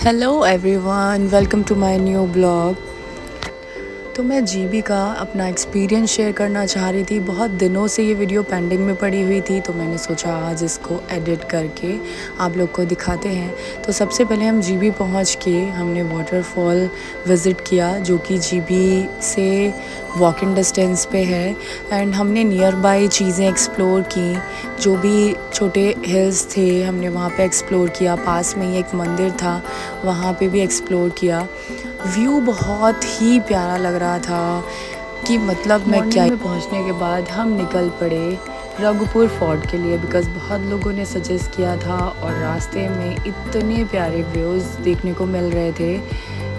Hello everyone, welcome to my new blog. तो मैं GB का अपना एक्सपीरियंस शेयर करना चाह रही थी। बहुत दिनों से ये वीडियो पेंडिंग में पड़ी हुई थी, तो मैंने सोचा आज इसको एडिट करके आप लोग को दिखाते हैं। तो सबसे पहले हम जीबी पहुंच के हमने वाटरफॉल विज़िट किया, जो कि जीबी से वॉकिंग डिस्टेंस पे है। एंड हमने नियर बाय चीज़ें एक्सप्लोर की, जो भी छोटे हिल्स थे हमने वहाँ पे एक्सप्लोर किया। पास में ही एक मंदिर था, वहाँ पे भी एक्सप्लोर किया। व्यू बहुत ही प्यारा लग रहा था कि मतलब मैं क्या। में पहुंचने के बाद हम निकल पड़े रघुपुर फोर्ट के लिए, बिकॉज़ बहुत लोगों ने सजेस्ट किया था और रास्ते में इतने प्यारे व्यूज़ देखने को मिल रहे थे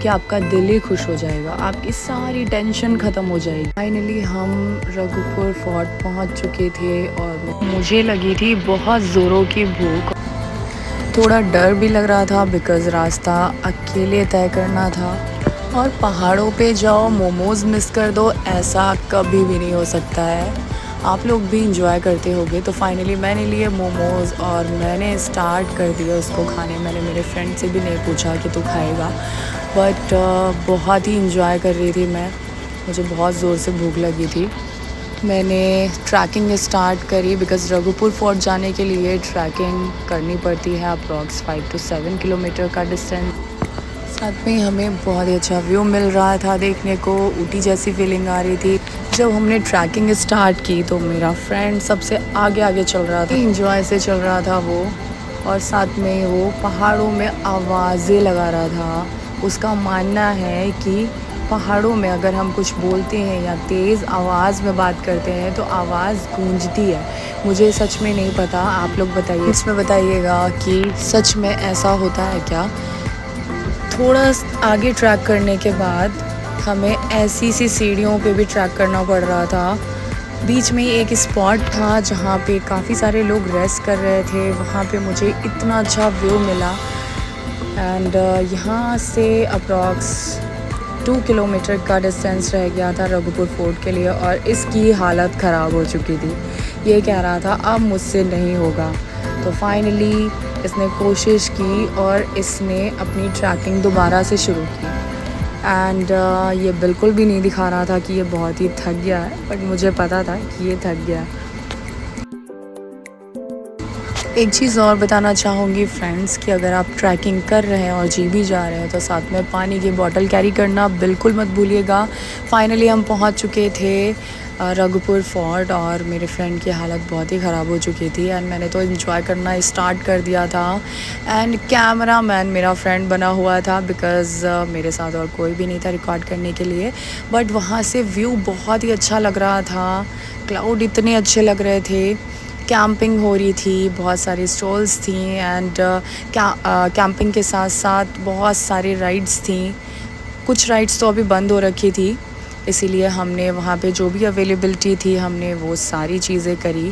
कि आपका दिल ही खुश हो जाएगा, आपकी सारी टेंशन ख़त्म हो जाएगी। फाइनली हम रघुपुर फोर्ट पहुंच चुके थे और मुझे लगी थी बहुत ज़ोरों की भूख। थोड़ा डर भी लग रहा था बिकॉज़ रास्ता अकेले तय करना था, और पहाड़ों पे जाओ मोमोज़ मिस कर दो, ऐसा कभी भी नहीं हो सकता है। आप लोग भी इंजॉय करते होगे। तो फाइनली मैंने लिए मोमोज़ और मैंने स्टार्ट कर दिया उसको खाने। मैंने मेरे फ्रेंड से भी नहीं पूछा कि तू खाएगा, बट बहुत ही इंजॉय कर रही थी मैं। मुझे बहुत ज़ोर से भूख लगी थी। मैंने ट्रैकिंग स्टार्ट करी बिकॉज़ रघुपुर फोर्ट जाने के लिए ट्रैकिंग करनी पड़ती है, अप्रॉक्स 5 to 7 किलोमीटर का डिस्टेंस। साथ में हमें बहुत ही अच्छा व्यू मिल रहा था देखने को, ऊटी जैसी फीलिंग आ रही थी। जब हमने ट्रैकिंग स्टार्ट की तो मेरा फ्रेंड सबसे आगे आगे चल रहा था, इंजॉय से चल रहा था वो, और साथ में वो पहाड़ों में आवाज़ें लगा रहा था। उसका मानना है कि पहाड़ों में अगर हम कुछ बोलते हैं या तेज़ आवाज़ में बात करते हैं तो आवाज़ गूंजती है। मुझे सच में नहीं पता, आप लोग बताइए, इसमें बताइएगा कि सच में ऐसा होता है क्या। थोड़ा आगे ट्रैक करने के बाद हमें ऐसी सी सीढ़ियों पे भी ट्रैक करना पड़ रहा था। बीच में एक स्पॉट था जहाँ पे काफ़ी सारे लोग रेस्ट कर रहे थे, वहाँ पे मुझे इतना अच्छा व्यू मिला। एंड यहाँ से अप्रॉक्स 2 किलोमीटर का डिस्टेंस रह गया था रघुपुर फोर्ट के लिए, और इसकी हालत ख़राब हो चुकी थी। ये कह रहा था अब मुझसे नहीं होगा। तो फाइनली इसने कोशिश की और इसने अपनी ट्रैकिंग दोबारा से शुरू की। एंड ये बिल्कुल भी नहीं दिखा रहा था कि ये बहुत ही थक गया है, बट मुझे पता था कि ये थक गया। एक चीज़ और बताना चाहूँगी फ्रेंड्स कि अगर आप ट्रैकिंग कर रहे हैं और जीबी जा रहे हैं तो साथ में पानी की बोतल कैरी करना बिल्कुल मत भूलिएगा। फाइनली हम पहुँच चुके थे रघुपुर फोर्ट, और मेरे फ्रेंड की हालत बहुत ही ख़राब हो चुकी थी। एंड मैंने तो एंजॉय करना स्टार्ट कर दिया था। एंड कैमरा मैन मेरा फ्रेंड बना हुआ था बिकॉज़ मेरे साथ और कोई भी नहीं था रिकॉर्ड करने के लिए। बट वहाँ से व्यू बहुत ही अच्छा लग रहा था, क्लाउड इतने अच्छे लग रहे थे, कैंपिंग हो रही थी, बहुत सारी स्टॉल्स थी। एंड कैंपिंग के साथ साथ बहुत सारी राइड्स थी। कुछ राइड्स तो अभी बंद हो रखी थी, इसीलिए हमने वहाँ पे जो भी अवेलेबिलिटी थी हमने वो सारी चीज़ें करी।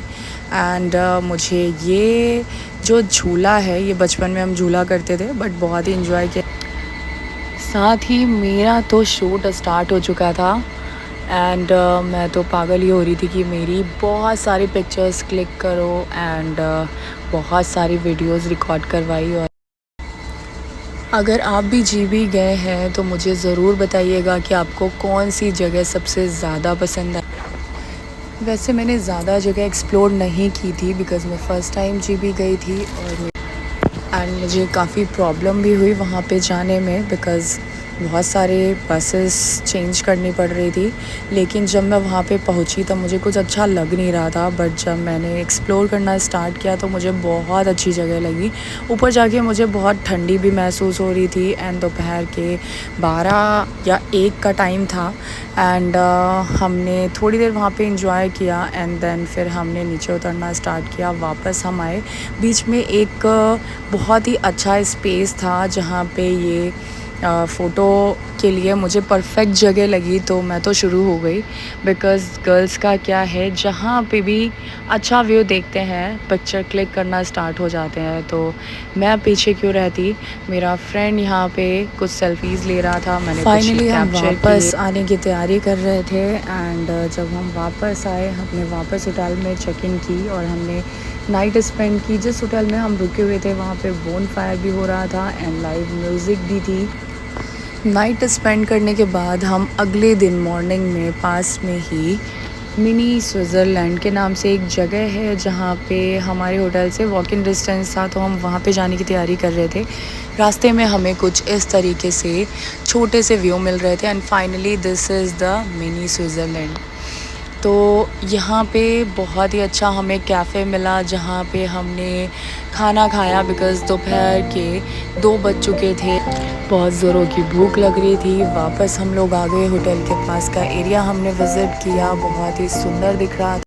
एंड मुझे ये जो झूला है, ये बचपन में हम झूला करते थे, बट बहुत ही इंजॉय किया। साथ ही मेरा तो शूट स्टार्ट हो चुका था। एंड मैं तो पागल ही हो रही थी कि मेरी बहुत सारी पिक्चर्स क्लिक करो, एंड बहुत सारी वीडियोस रिकॉर्ड करवाई। और अगर आप भी जीबी गए हैं तो मुझे ज़रूर बताइएगा कि आपको कौन सी जगह सबसे ज़्यादा पसंद आई। वैसे मैंने ज़्यादा जगह एक्सप्लोर नहीं की थी बिकॉज़ मैं फ़र्स्ट टाइम जीबी गई थी, और एंड मुझे काफ़ी प्रॉब्लम भी हुई वहाँ पे जाने में बिकॉज़ बहुत सारे बसेस चेंज करनी पड़ रही थी। लेकिन जब मैं वहाँ पे पहुँची तब मुझे कुछ अच्छा लग नहीं रहा था, बट जब मैंने एक्सप्लोर करना स्टार्ट किया तो मुझे बहुत अच्छी जगह लगी। ऊपर जाके मुझे बहुत ठंडी भी महसूस हो रही थी, एंड दोपहर के 12 या 1 का टाइम था। एंड हमने थोड़ी देर वहाँ पे इंजॉय किया, एंड देन फिर हमने नीचे उतरना स्टार्ट किया। वापस हम आए, बीच में एक बहुत ही अच्छा स्पेस था जहाँ पे ये फ़ोटो के लिए मुझे परफेक्ट जगह लगी, तो मैं तो शुरू हो गई। बिकॉज़ गर्ल्स का क्या है, जहाँ पे भी अच्छा व्यू देखते हैं पिक्चर क्लिक करना स्टार्ट हो जाते हैं। तो मैं पीछे क्यों रहती, मेरा फ्रेंड यहाँ पे कुछ सेल्फीज़ ले रहा था, मैंने फाइनली हम वापस आने की तैयारी कर रहे थे। एंड जब हम वापस आए, हमने वापस होटल में चेक इन की और हमने नाइट स्पेंड की। जिस होटल में हम रुके हुए थे वहाँ पे बोन फायर भी हो रहा था एंड लाइव म्यूज़िक भी थी। नाइट स्पेंड करने के बाद हम अगले दिन मॉर्निंग में पास में ही मिनी स्विट्ज़रलैंड के नाम से एक जगह है जहाँ पे हमारे होटल से वॉक इन डिस्टेंस था, तो हम वहाँ पे जाने की तैयारी कर रहे थे। रास्ते में हमें कुछ इस तरीके से छोटे से व्यू मिल रहे थे and finally this is the mini Switzerland. तो यहाँ पे बहुत ही अच्छा हमें कैफ़े मिला जहाँ पे हमने खाना खाया बिकॉज़ दोपहर के 2 बज चुके थे। बहुत ज़ोरों की भूख लग रही थी। वापस हम लोग आ गए होटल के पास का एरिया हमने विज़िट किया, बहुत ही सुंदर दिख रहा था।